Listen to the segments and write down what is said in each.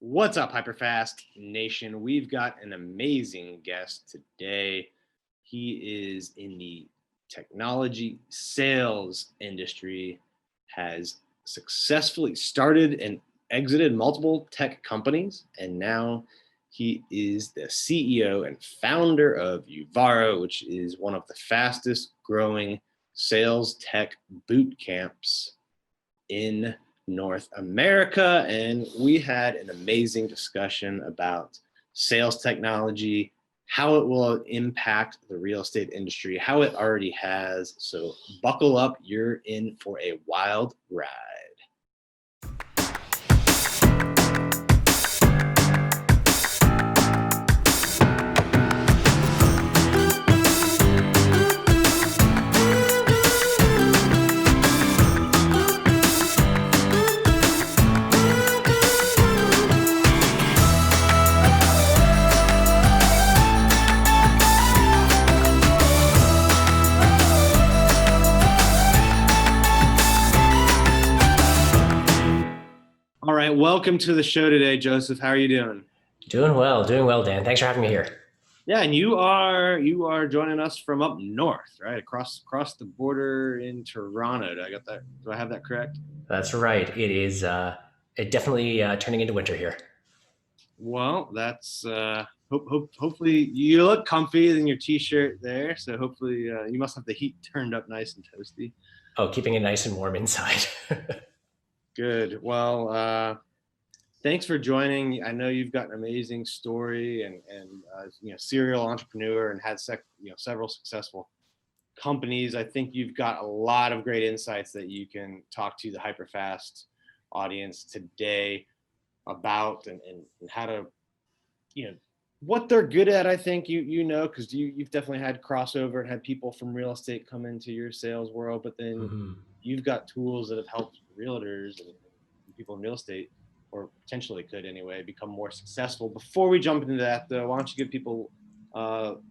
What's up, Hyperfast Nation? We've got an amazing guest today. He is in the technology sales industry, has successfully started and exited multiple tech companies, and now he is the CEO and founder of Uvaro, which is one of the fastest growing sales tech boot camps in North America. And we had an amazing discussion about sales technology, how it will impact the real estate industry, how it already has. So buckle up, you're in for a wild ride. All right, welcome to the show today, Joseph. How are you doing? Doing well, Dan. Thanks for having me here. Yeah, and you are joining us from up north, right? Across the border in Toronto. Do I have that correct? That's right. It is definitely turning into winter here. Well, that's hopefully you look comfy in your t-shirt there. So hopefully you must have the heat turned up nice and toasty. Oh, keeping it nice and warm inside. Good. Well, thanks for joining. I know you've got an amazing story and serial entrepreneur and had several successful companies. I think you've got a lot of great insights that you can talk to the Hyperfast audience today about and how to, what they're good at. I think because you've definitely had crossover and had people from real estate come into your sales world, but then you've got tools that have helped realtors and people in real estate, or potentially could anyway, become more successful. Before we jump into that, though, why don't you give people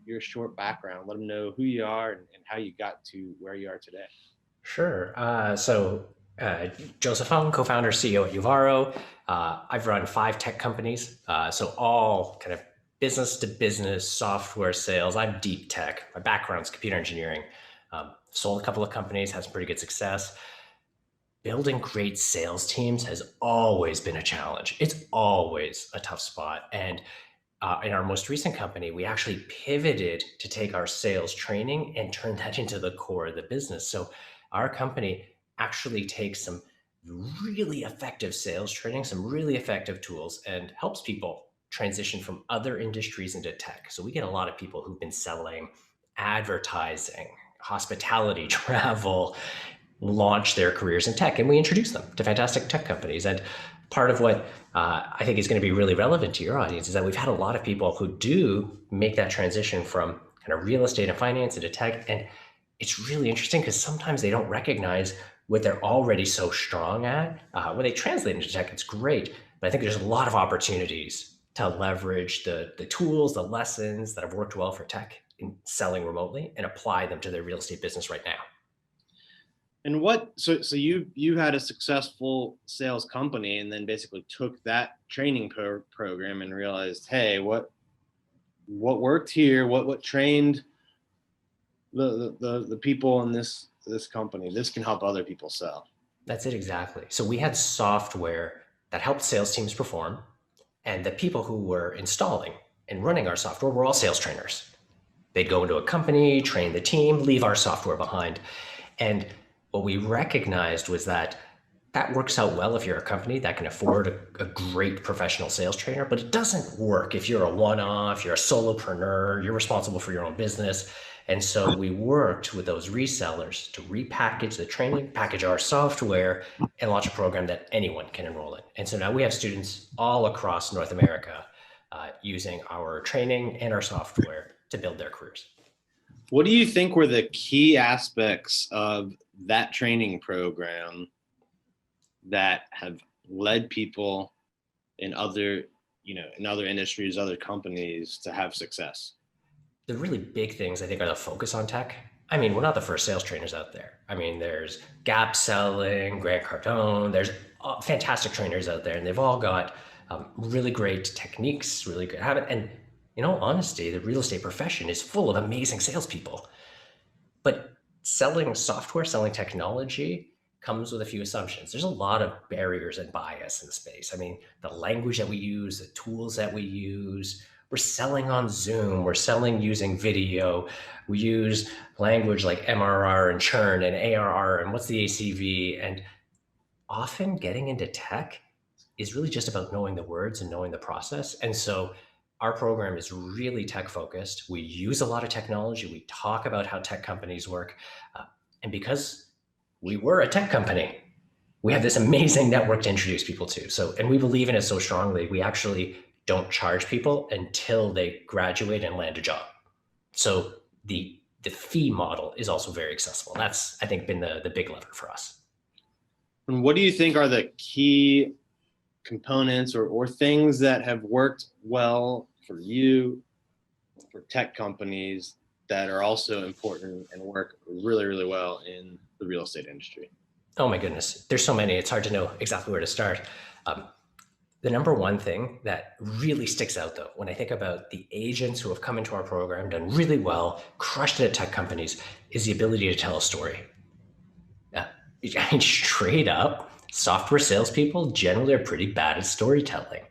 your short background? Let them know who you are and how you got to where you are today. Sure. Joseph Fung, co-founder, CEO at Uvaro. I've run 5 tech companies, so all kind of business-to-business software sales. I'm deep tech. My background's computer engineering. Sold a couple of companies, had some pretty good success. Building great sales teams has always been a challenge. It's always a tough spot. And in our most recent company, we actually pivoted to take our sales training and turn that into the core of the business. So our company actually takes some really effective sales training, some really effective tools, and helps people transition from other industries into tech. So we get a lot of people who've been selling advertising, hospitality, travel, launch their careers in tech, and we introduce them to fantastic tech companies. And part of what I think is going to be really relevant to your audience is that we've had a lot of people who do make that transition from kind of real estate and finance into tech. And it's really interesting because sometimes they don't recognize what they're already so strong at. When they translate into tech, it's great. But I think there's a lot of opportunities to leverage the tools, the lessons that have worked well for tech in selling remotely and apply them to their real estate business right now. And so you had a successful sales company and then basically took that training program and realized, hey, what worked here, what trained the people in this company, this can help other people sell. That's it, exactly. So we had software that helped sales teams perform, and the people who were installing and running our software were all sales trainers. They'd go into a company, train the team, leave our software behind. And what we recognized was that works out well if you're a company that can afford a great professional sales trainer, but it doesn't work if you're a one-off, you're a solopreneur, you're responsible for your own business. And so we worked with those resellers to repackage the training, package our software, and launch a program that anyone can enroll in. And so now we have students all across North America using our training and our software to build their careers. What do you think were the key aspects of that training program that have led people in other industries, other companies to have success? The really big things, I think, are the focus on tech. I mean, we're not the first sales trainers out there. I mean, there's Gap Selling, Grant Cardone, there's fantastic trainers out there, and they've all got Really great techniques, really good habit. And in all honesty, the real estate profession is full of amazing salespeople. But selling software, selling technology comes with a few assumptions. There's a lot of barriers and bias in the space. I mean, the language that we use, the tools that we use, we're selling on Zoom, we're selling using video, we use language like MRR and churn and ARR and what's the ACV. And often getting into tech is really just about knowing the words and knowing the process. And so our program is really tech focused. We use a lot of technology. We talk about how tech companies work. And because we were a tech company, we have this amazing network to introduce people to. So, and we believe in it so strongly, we actually don't charge people until they graduate and land a job. So the fee model is also very accessible. That's, I think, been the big lever for us. And what do you think are the key components or things that have worked well for you, for tech companies, that are also important and work really, really well in the real estate industry? Oh my goodness, there's so many. It's hard to know exactly where to start. The number one thing that really sticks out, though, when I think about the agents who have come into our program, done really well, crushed it at tech companies, is the ability to tell a story. I mean, straight up, software salespeople generally are pretty bad at storytelling.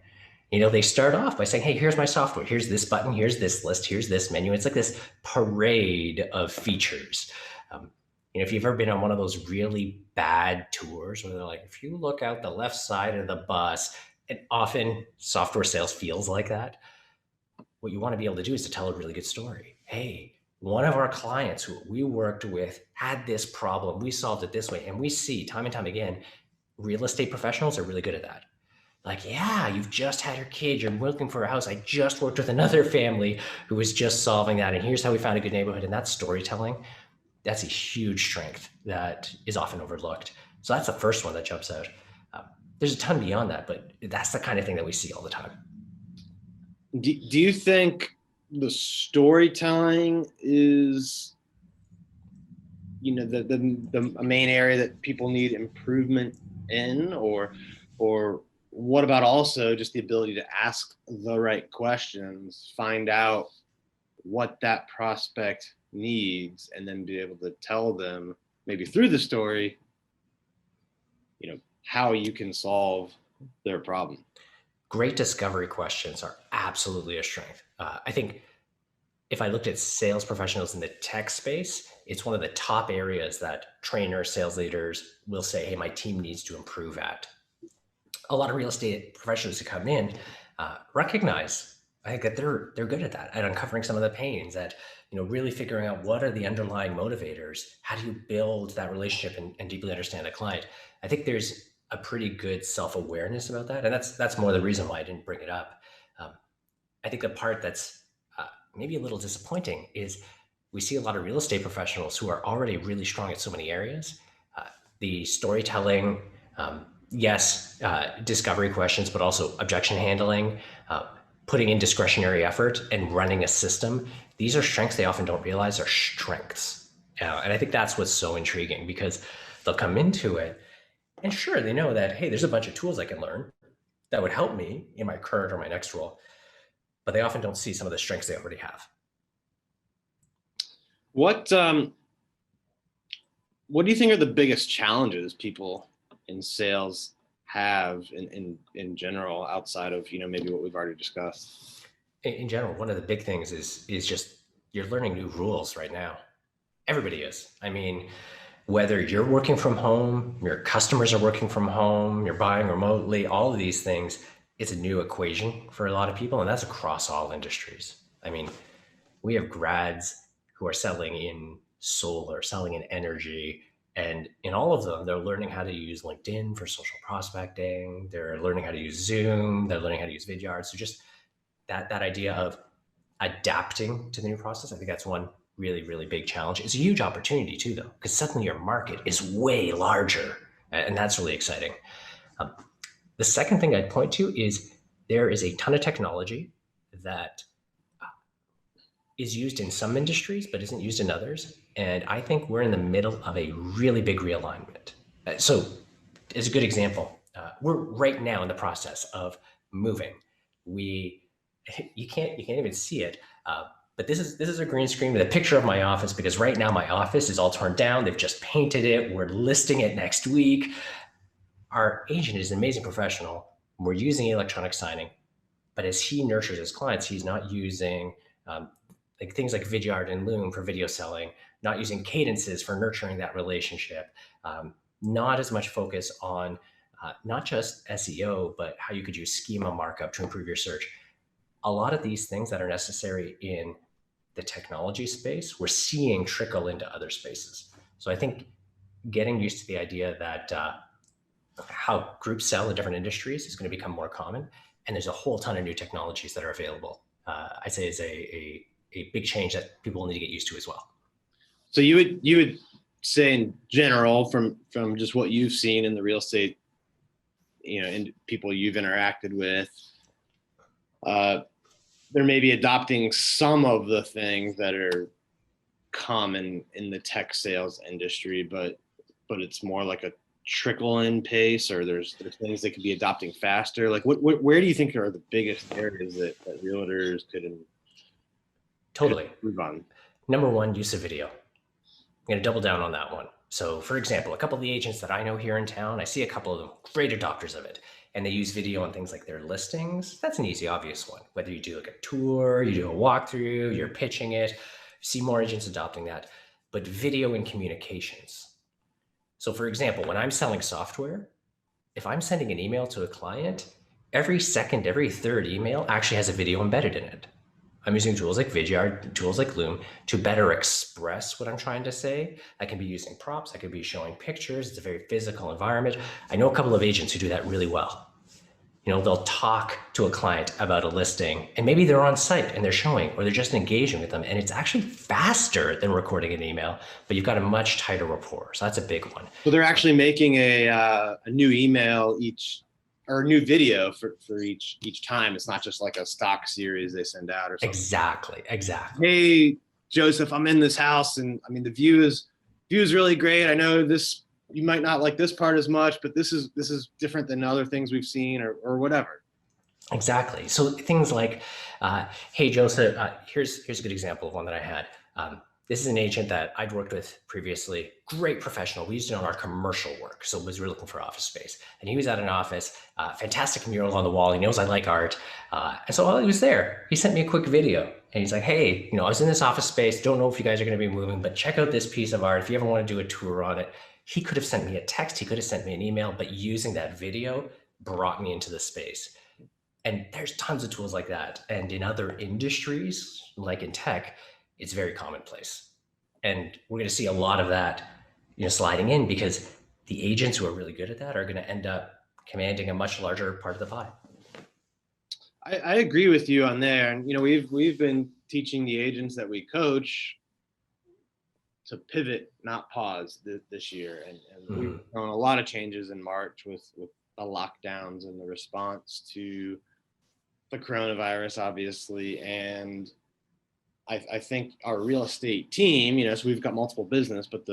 You know, they start off by saying, hey, here's my software. Here's this button. Here's this list. Here's this menu. It's like this parade of features. You know, if you've ever been on one of those really bad tours where they're like, if you look out the left side of the bus, and often software sales feels like that. What you want to be able to do is to tell a really good story. Hey, one of our clients who we worked with had this problem. We solved it this way. And we see time and time again, real estate professionals are really good at that. Like, yeah, you've just had your kid, you're looking for a house. I just worked with another family who was just solving that. And here's how we found a good neighborhood. And that storytelling, that's a huge strength that is often overlooked. So that's the first one that jumps out. There's a ton beyond that, but that's the kind of thing that we see all the time. Do you think the storytelling is, you know, the main area that people need improvement in, or what about also just the ability to ask the right questions, find out what that prospect needs, and then be able to tell them maybe through the story, you know, how you can solve their problem? Great discovery questions are absolutely a strength. I think if I looked at sales professionals in the tech space, it's one of the top areas that trainers, sales leaders will say, hey, my team needs to improve at. A lot of real estate professionals who come in recognize, I think, that they're good at that, at uncovering some of the pains, at, you know, really figuring out what are the underlying motivators, how do you build that relationship and deeply understand a client. I think there's a pretty good self-awareness about that. And that's more the reason why I didn't bring it up. I think the part that's maybe a little disappointing is we see a lot of real estate professionals who are already really strong at so many areas. The storytelling, yes, discovery questions, but also objection handling, putting in discretionary effort and running a system. These are strengths they often don't realize are strengths. And I think that's what's so intriguing, because they'll come into it and sure, they know that, hey, there's a bunch of tools I can learn that would help me in my current or my next role, but they often don't see some of the strengths they already have. What do you think are the biggest challenges people in sales have in general, outside of, you know, maybe what we've already discussed? In general, one of the big things is just you're learning new rules right now. Everybody is. I mean, whether you're working from home, your customers are working from home, you're buying remotely, all of these things, it's a new equation for a lot of people, and that's across all industries. I mean, we have grads who are selling in solar, selling in energy, and in all of them, they're learning how to use LinkedIn for social prospecting, they're learning how to use Zoom, they're learning how to use Vidyard. So just that idea of adapting to the new process, I think that's one really, really big challenge. It's a huge opportunity too, though, because suddenly your market is way larger, and that's really exciting. The second thing I'd point to is there is a ton of technology that is used in some industries, but isn't used in others. And I think we're in the middle of a really big realignment. So as a good example, we're right now in the process of moving. You can't even see it. But this is a green screen with a picture of my office, because right now my office is all torn down. They've just painted it. We're listing it next week. Our agent is an amazing professional. We're using electronic signing, but as he nurtures his clients, he's not using like things like Vidyard and Loom for video selling, not using cadences for nurturing that relationship, not as much focus on not just SEO, but how you could use schema markup to improve your search. A lot of these things that are necessary in the technology space, we're seeing trickle into other spaces. So I think getting used to the idea that how groups sell in different industries is going to become more common. And there's a whole ton of new technologies that are available. I'd say is a big change that people will need to get used to as well. So you would say in general, from just what you've seen in the real estate, and people you've interacted with, they're maybe adopting some of the things that are common in the tech sales industry, but it's more like a trickle in pace, or there's things they could be adopting faster. Like where do you think are the biggest areas that realtors could totally move on? Number one, use of video. I'm going to double down on that one. So for example, a couple of the agents that I know here in town, I see a couple of them, great adopters of it. And they use video on things like their listings. That's an easy, obvious one. Whether you do like a tour, you do a walkthrough, you're pitching it, see more agents adopting that. But video and communications. So for example, when I'm selling software, if I'm sending an email to a client, every second, every third email actually has a video embedded in it. I'm using tools like Vidyard, tools like Loom to better express what I'm trying to say. I can be using props. I could be showing pictures. It's a very physical environment. I know a couple of agents who do that really well. They'll talk to a client about a listing, and maybe they're on site and they're showing, or they're just engaging with them. And it's actually faster than recording an email, but you've got a much tighter rapport. So that's a big one. So they're actually making a new email or a new video for each time. It's not just like a stock series they send out or something. Exactly. Hey, Joseph, I'm in this house, and I mean the view is really great. I know this, you might not like this part as much, but this is different than other things we've seen, or whatever. Exactly. So things like, hey, Joseph, here's a good example of one that I had. This is an agent that I'd worked with previously, great professional. We used it on our commercial work. So we were looking for office space. And he was at an office, fantastic mural on the wall. He knows I like art. And so while he was there, he sent me a quick video. And he's like, hey, I was in this office space. Don't know if you guys are going to be moving, but check out this piece of art. If you ever want to do a tour on it. He could have sent me a text. He could have sent me an email, but using that video brought me into the space. And there's tons of tools like that. And in other industries, like in tech, it's very commonplace. And we're going to see a lot of that, sliding in, because the agents who are really good at that are going to end up commanding a much larger part of the pie. I agree with you on there. And, we've been teaching the agents that we coach to pivot, not pause this year. And we've done a lot of changes in March with the lockdowns and the response to the coronavirus, obviously. And I think our real estate team, so we've got multiple business, but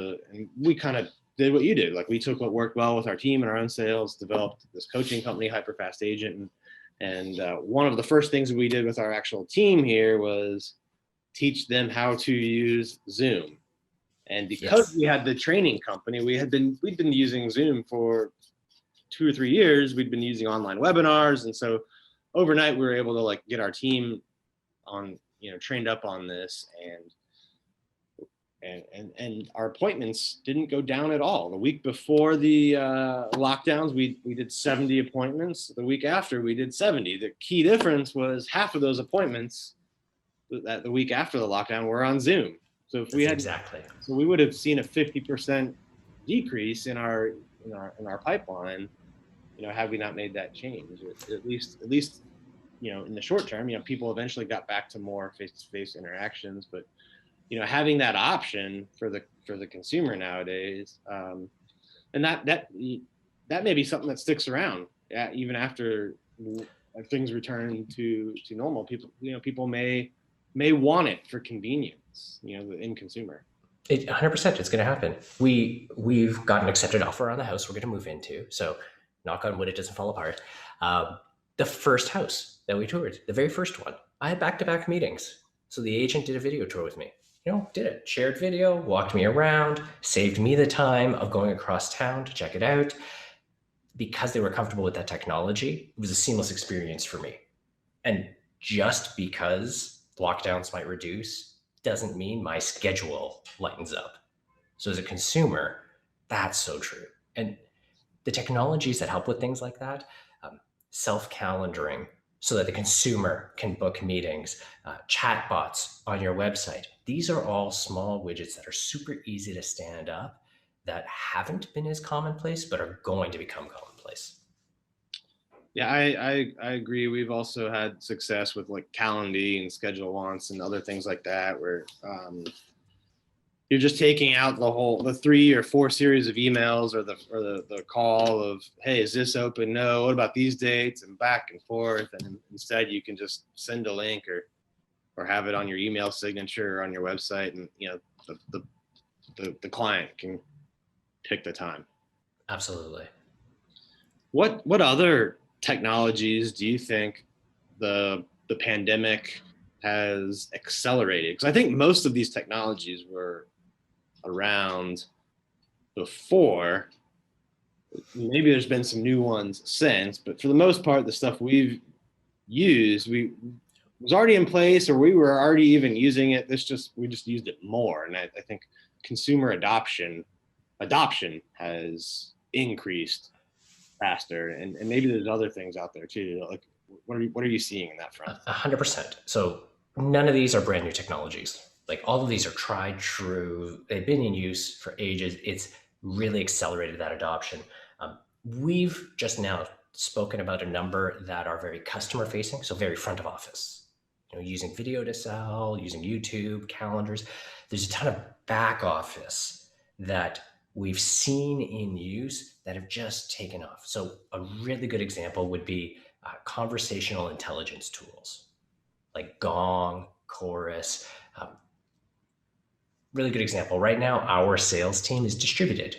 we kind of did what you did. Like, we took what worked well with our team and our own sales, developed this coaching company, Hyperfast Agent. And one of the first things we did with our actual team here was teach them how to use Zoom. And because we had the training company, we'd been using Zoom for 2 or 3 years. We'd been using online webinars. And so overnight we were able to get our team on, trained up on this, and our appointments didn't go down at all. The week before the lockdowns, we did 70 appointments. The week after, we did 70. The key difference was half of those appointments that the week after the lockdown were on Zoom. So if so we would have seen a 50% decrease in our pipeline, had we not made that change. At least in the short term, people eventually got back to more face-to-face interactions, but having that option for the consumer nowadays, and that may be something that sticks around even after things return to normal. People may want it for convenience, the end consumer. 100%, it's going to happen. We've got an accepted offer on the house we're going to move into. So knock on wood, it doesn't fall apart. The first house that we toured, the very first one, I had back-to-back meetings. So the agent did a video tour with me. Did it, shared video, walked me around, saved me the time of going across town to check it out. Because they were comfortable with that technology, it was a seamless experience for me. And just because lockdowns might reduce doesn't mean my schedule lightens up. So as a consumer, that's so true. And the technologies that help with things like that, self-calendaring so that the consumer can book meetings, chatbots on your website. These are all small widgets that are super easy to stand up that haven't been as commonplace, but are going to become commonplace. Yeah, I agree. We've also had success with like Calendly and Schedule Once and other things like that, where you're just taking out the 3 or 4 series of emails or the call of, hey, is this open? No. What about these dates? And back and forth. And instead you can just send a link or have it on your email signature or on your website, and the client can pick the time. Absolutely. What other technologies do you think the pandemic has accelerated? Because I think most of these technologies were around before. Maybe there's been some new ones since, but for the most part, the stuff we've used, was already in place, or we were already even using it. We just used it more. And I think consumer adoption has increased faster, and maybe there's other things out there too. Like, what are you seeing in that front? 100%. So none of these are brand new technologies. Like, all of these are tried, true. They've been in use for ages. It's really accelerated that adoption. We've just now spoken about a number that are very customer facing, so very front of office. Using video to sell, using YouTube, calendars. There's a ton of back office that we've seen in use that have just taken off. So a really good example would be conversational intelligence tools like Gong, Chorus. Really good example. Right now, our sales team is distributed.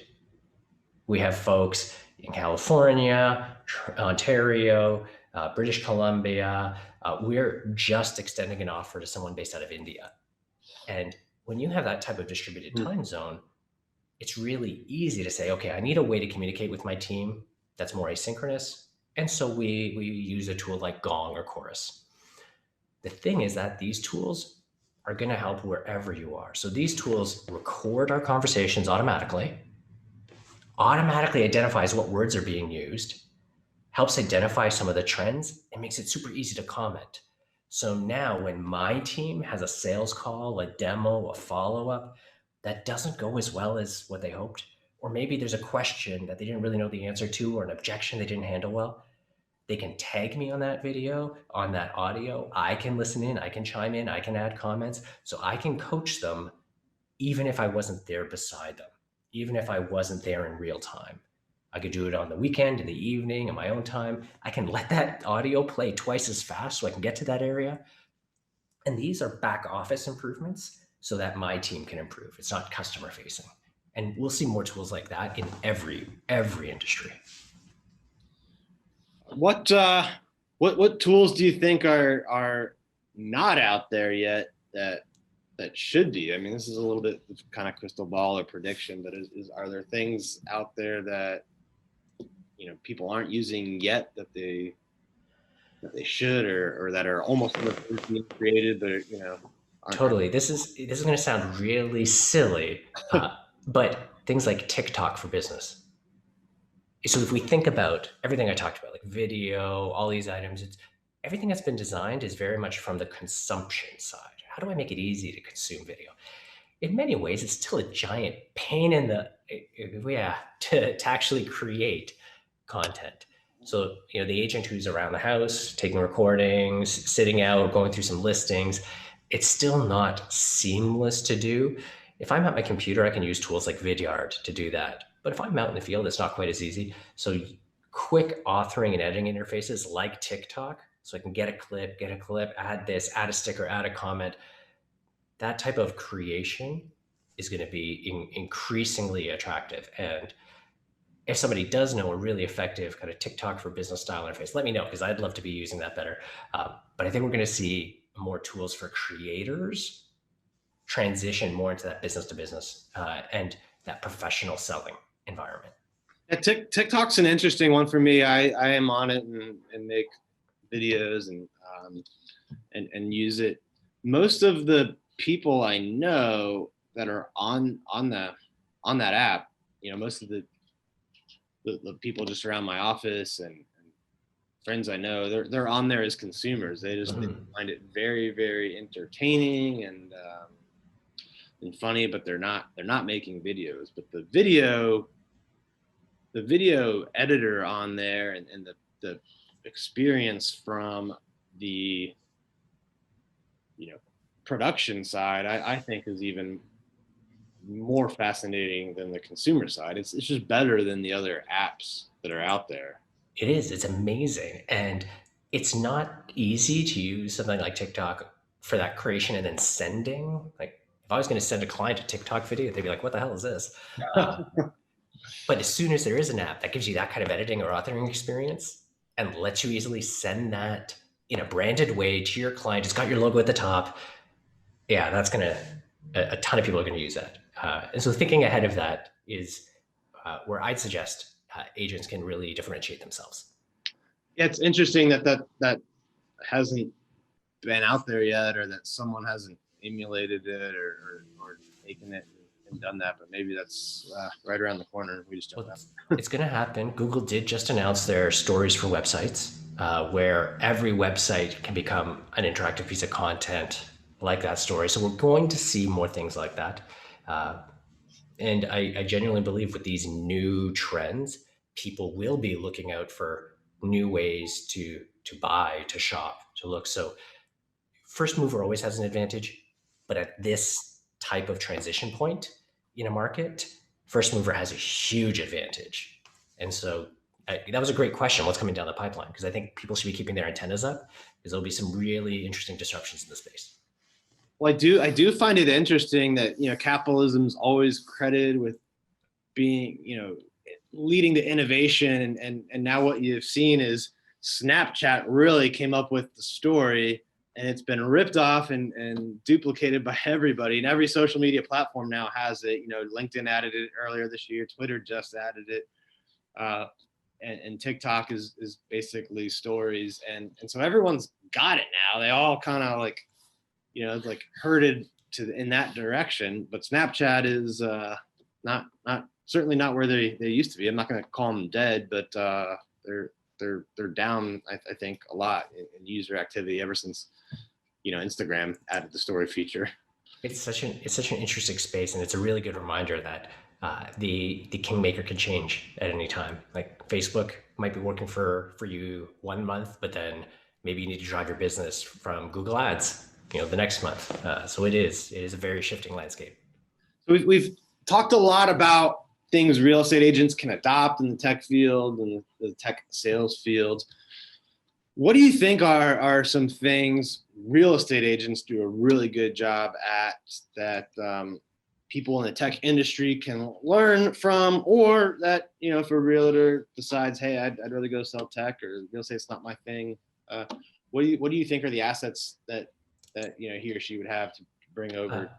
We have folks in California, Ontario, British Columbia. We're just extending an offer to someone based out of India. And when you have that type of distributed time zone, it's really easy to say, okay, I need a way to communicate with my team that's more asynchronous. And so we use a tool like Gong or Chorus. The thing is that these tools are going to help wherever you are. So these tools record our conversations automatically identifies what words are being used, helps identify some of the trends, and makes it super easy to comment. So now when my team has a sales call, a demo, a follow-up, that doesn't go as well as what they hoped, or maybe there's a question that they didn't really know the answer to, or an objection they didn't handle well, they can tag me on that video, on that audio. I can listen in, I can chime in, I can add comments. So I can coach them even if I wasn't there beside them, even if I wasn't there in real time. I could do it on the weekend, in the evening, in my own time. I can let that audio play twice as fast so I can get to that area. And these are back office improvements so that my team can improve. It's not customer facing. And we'll see more tools like that in every industry. What tools do you think are not out there yet that should be? I mean, this is a little bit of kind of crystal ball or prediction, but are there things out there that people aren't using yet that they should, or that are almost being created, but Totally. This is going to sound really silly, but things like TikTok for business. So if we think about everything I talked about, like video, all these items, everything that's been designed is very much from the consumption side. How do I make it easy to consume video? In many ways, it's still a giant pain in the, to actually create content. So, the agent who's around the house, taking recordings, sitting out, going through some listings, it's still not seamless to do. If I'm at my computer, I can use tools like Vidyard to do that. But if I'm out in the field, it's not quite as easy. So quick authoring and editing interfaces like TikTok, so I can get a clip, add this, add a sticker, add a comment. That type of creation is going to be increasingly attractive. And if somebody does know a really effective kind of TikTok for business style interface, let me know, because I'd love to be using that better. But I think we're going to see more tools for creators transition more into that business to business and that professional selling environment. Yeah, TikTok's an interesting one for me. I am on it and make videos and use it. Most of the people I know that are on that app, most of the people just around my office and friends I know, they're on there as consumers. They find it very, very entertaining and funny, but they're not making videos. But the video editor on there and the experience from the production side, I think is even more fascinating than the consumer side. It's just better than the other apps that are out there. It is. It's amazing. And it's not easy to use something like TikTok for that creation and then sending. Like if I was going to send a client a TikTok video, they'd be like, what the hell is this? But as soon as there is an app that gives you that kind of editing or authoring experience and lets you easily send that in a branded way to your client, it's got your logo at the top. Yeah, that's going to, a ton of people are going to use that. And so thinking ahead of that is where I'd suggest agents can really differentiate themselves. Yeah, it's interesting that hasn't been out there yet, or that someone hasn't emulated it or taken it and done that, but maybe that's right around the corner. We just don't know. It's going to happen. Google did just announce their stories for websites, where every website can become an interactive piece of content like that story. So we're going to see more things like that. And I genuinely believe with these new trends, people will be looking out for new ways to buy, to shop, to look. So first mover always has an advantage, but at this type of transition point in a market, first mover has a huge advantage. And so that was a great question. What's coming down the pipeline? Because I think people should be keeping their antennas up, because there'll be some really interesting disruptions in the space. Well, I do find it interesting that, capitalism's always credited with being, leading to innovation. And now what you've seen is Snapchat really came up with the story, and it's been ripped off and duplicated by everybody. And every social media platform now has it. LinkedIn added it earlier this year. Twitter just added it. And TikTok is basically stories. And so everyone's got it now. They all kind of herded in that direction. But Snapchat is not certainly not where they used to be. I'm not going to call them dead, but they're down, I think, a lot in user activity ever since Instagram added the story feature. It's such an interesting space, and it's a really good reminder that the kingmaker can change at any time. Like Facebook might be working for you 1 month, but then maybe you need to drive your business from Google Ads the next month. So it is a very shifting landscape. We've talked a lot about things real estate agents can adopt in the tech field and the tech sales field. What do you think are some things real estate agents do a really good job at that people in the tech industry can learn from, or that, if a realtor decides, hey, I'd rather go sell tech, or real estate's not my thing. What do you think are the assets that he or she would have to bring over?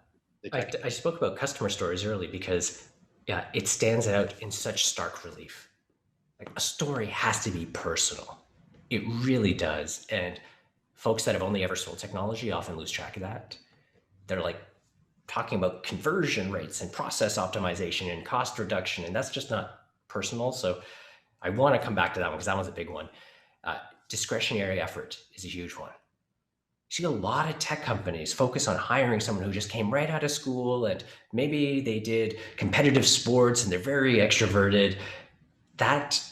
I spoke about customer stories early because it stands out in such stark relief. Like, a story has to be personal. It really does. And folks that have only ever sold technology often lose track of that. They're like talking about conversion rates and process optimization and cost reduction, and that's just not personal. So I want to come back to that one because that one's a big one. Discretionary effort is a huge one. You see a lot of tech companies focus on hiring someone who just came right out of school, and maybe they did competitive sports and they're very extroverted. That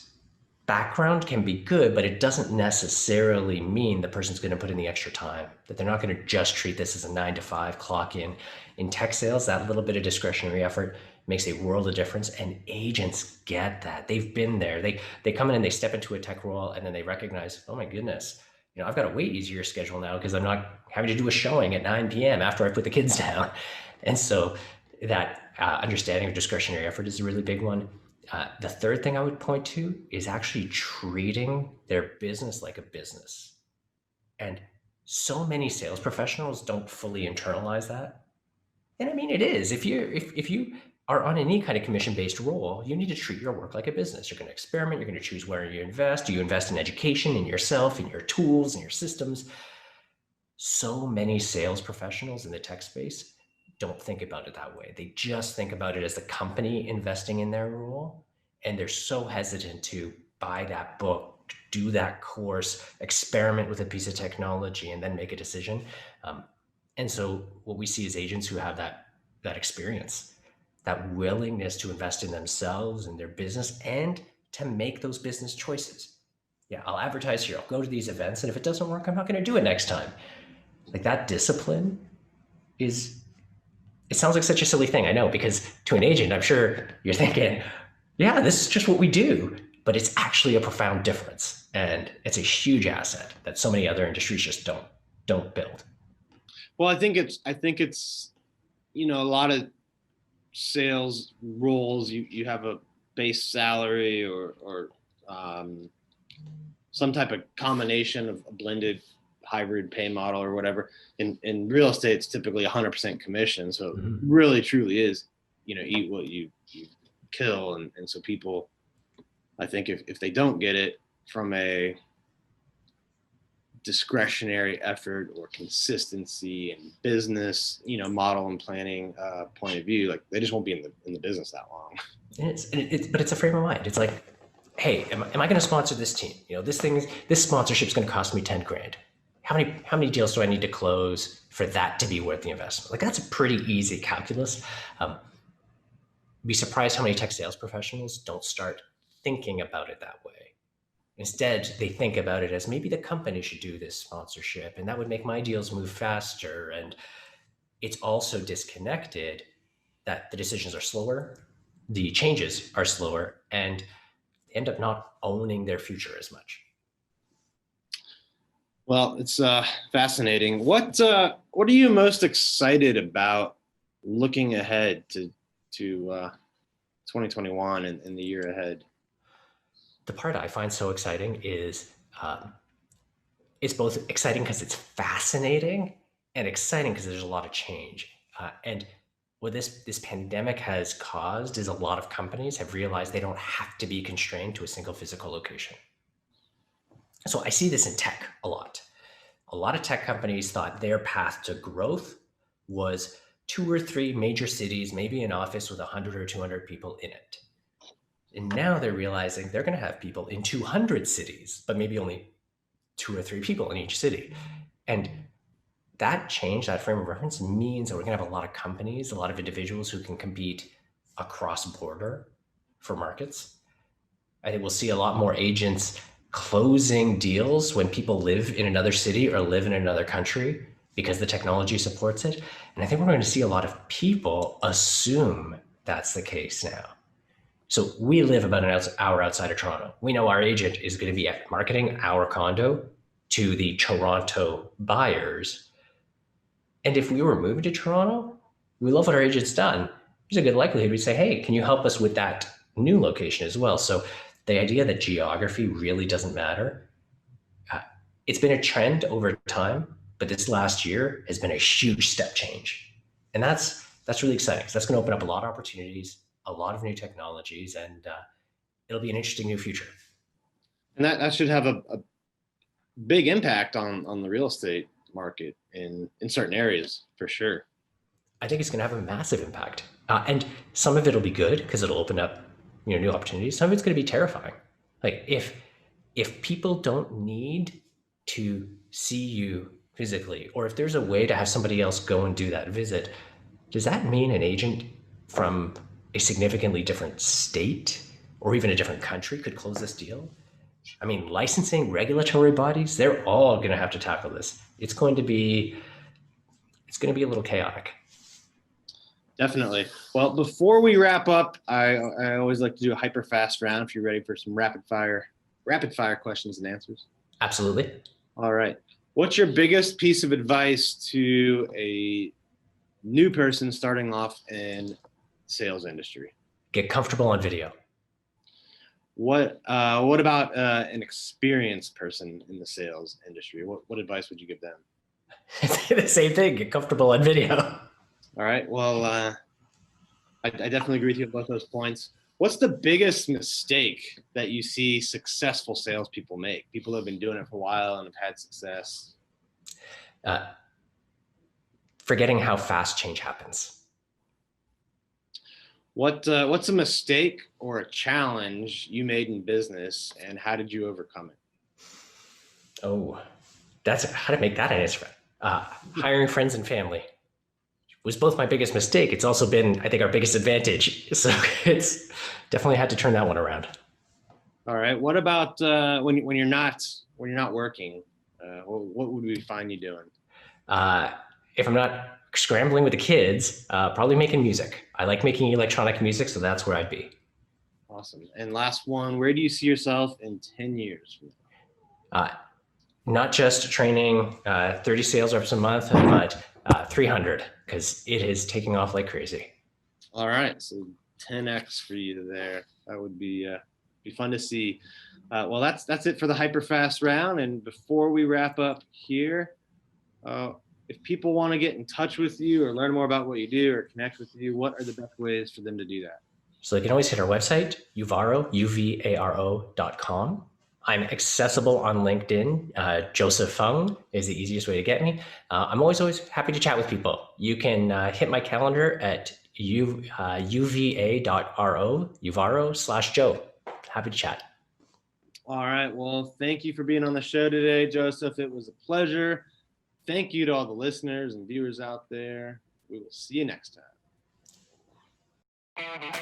background can be good, but it doesn't necessarily mean the person's going to put in the extra time, that they're not going to just treat this as a 9 to 5 clock in. In tech sales, that little bit of discretionary effort makes a world of difference, and agents get that. They've been there. They come in and they step into a tech role, and then they recognize, oh my goodness, I've got a way easier schedule now because I'm not having to do a showing at 9 p.m. after I put the kids down. And so that understanding of discretionary effort is a really big one. The third thing I would point to is actually treating their business like a business. And so many sales professionals don't fully internalize that. And I mean, it is. If you are on any kind of commission-based role, you need to treat your work like a business. You're going to experiment. You're going to choose where you invest. Do you invest in education, in yourself, in your tools, in your systems? So many sales professionals in the tech space don't think about it that way. They just think about it as the company investing in their role. And they're so hesitant to buy that book, do that course, experiment with a piece of technology, and then make a decision. And so what we see is agents who have that experience, that willingness to invest in themselves and their business and to make those business choices. Yeah, I'll advertise here. I'll go to these events. And if it doesn't work, I'm not going to do it next time. Like that discipline is, it sounds like such a silly thing. I know, because to an agent, I'm sure you're thinking, yeah, this is just what we do, but it's actually a profound difference. And it's a huge asset that so many other industries just don't build. Well, I think it's, a lot of sales roles, you have a base salary or some type of combination of a blended hybrid pay model or whatever. In real estate, it's typically 100% commission. So it really truly is, eat what you kill. And so people, I think if they don't get it from a discretionary effort or consistency and business, model and planning point of view, like they just won't be in the business that long. But it's a frame of mind. It's like, hey, am I going to sponsor this team? This sponsorship is going to cost me 10 grand. How many deals do I need to close for that to be worth the investment? Like that's a pretty easy calculus. Be surprised how many tech sales professionals don't start thinking about it that way. Instead, they think about it as maybe the company should do this sponsorship and that would make my deals move faster. And it's also disconnected that the decisions are slower, the changes are slower, and end up not owning their future as much. Well, it's fascinating. What are you most excited about looking ahead to 2021 and the year ahead? The part I find so exciting is it's both exciting because it's fascinating and exciting because there's a lot of change. And what this pandemic has caused is a lot of companies have realized they don't have to be constrained to a single physical location. So I see this in tech a lot. A lot of tech companies thought their path to growth was 2 or 3 major cities, maybe an office with 100 or 200 people in it. And now they're realizing they're going to have people in 200 cities, but maybe only 2 or 3 people in each city. And that change, that frame of reference means that we're going to have a lot of companies, a lot of individuals who can compete across border for markets. I think we'll see a lot more agents closing deals when people live in another city or live in another country because the technology supports it. And I think we're going to see a lot of people assume that's the case now. So we live about an hour outside of Toronto. We know our agent is going to be marketing our condo to the Toronto buyers. And if we were moving to Toronto, we love what our agent's done. There's a good likelihood we'd say, hey, can you help us with that new location as well? So the idea that geography really doesn't matter, it's been a trend over time, but this last year has been a huge step change. And that's really exciting because that's going to open up a lot of opportunities, a lot of new technologies, and it'll be an interesting new future. And that should have a big impact on the real estate market in certain areas, for sure. I think it's going to have a massive impact. And some of it will be good because it'll open up new opportunities. Some of it's going to be terrifying. Like if people don't need to see you physically, or if there's a way to have somebody else go and do that visit, does that mean an agent from a significantly different state or even a different country could close this deal? I mean, licensing, regulatory bodies, they're all going to have to tackle this. It's going to be a little chaotic. Definitely. Well, before we wrap up, I always like to do a hyper fast round if you're ready for some rapid fire questions and answers. Absolutely. All right. What's your biggest piece of advice to a new person starting off in sales industry? Get comfortable on video. What about an experienced person in the sales industry? What advice would you give them? The same thing. Get comfortable on video. All right. Well, I definitely agree with you on both those points. What's the biggest mistake that you see successful salespeople make? People who have been doing it for a while and have had success. Forgetting how fast change happens. What's a mistake or a challenge you made in business, and how did you overcome it? Oh, that's how to make that an answer. Hiring friends and family was both my biggest mistake. It's also been, I think, our biggest advantage. So it's definitely had to turn that one around. All right. What about when you're not working? What would we find you doing? If I'm not scrambling with the kids, probably making music. I like making electronic music, so that's where I'd be. Awesome. And last one, where do you see yourself in 10 years from now? Not just training 30 sales reps a month, but 300, because it is taking off like crazy. All right. So 10x for you there. That would be fun to see. Well, that's it for the Hyperfast round. And before we wrap up here, if people want to get in touch with you or learn more about what you do or connect with you, what are the best ways for them to do that? So they can always hit our website, Uvaro, Uvaro.com. I'm accessible on LinkedIn. Joseph Fung is the easiest way to get me. I'm always happy to chat with people. You can hit my calendar at Uvaro/Joe. Happy to chat. All right. Well, thank you for being on the show today, Joseph. It was a pleasure. Thank you to all the listeners and viewers out there. We will see you next time.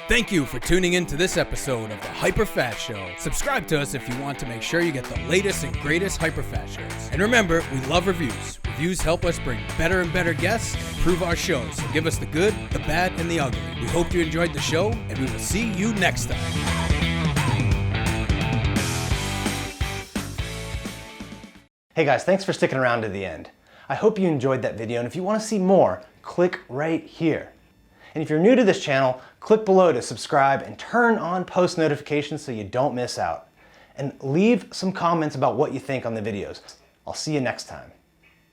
Thank you for tuning in to this episode of the Hyperfast Show. Subscribe to us if you want to make sure you get the latest and greatest Hyperfast shows. And remember, we love reviews. Reviews help us bring better and better guests and improve our shows. So give us the good, the bad, and the ugly. We hope you enjoyed the show, and we will see you next time. Hey guys, thanks for sticking around to the end. I hope you enjoyed that video, and if you want to see more, click right here. And if you're new to this channel, click below to subscribe and turn on post notifications so you don't miss out. And leave some comments about what you think on the videos. I'll see you next time.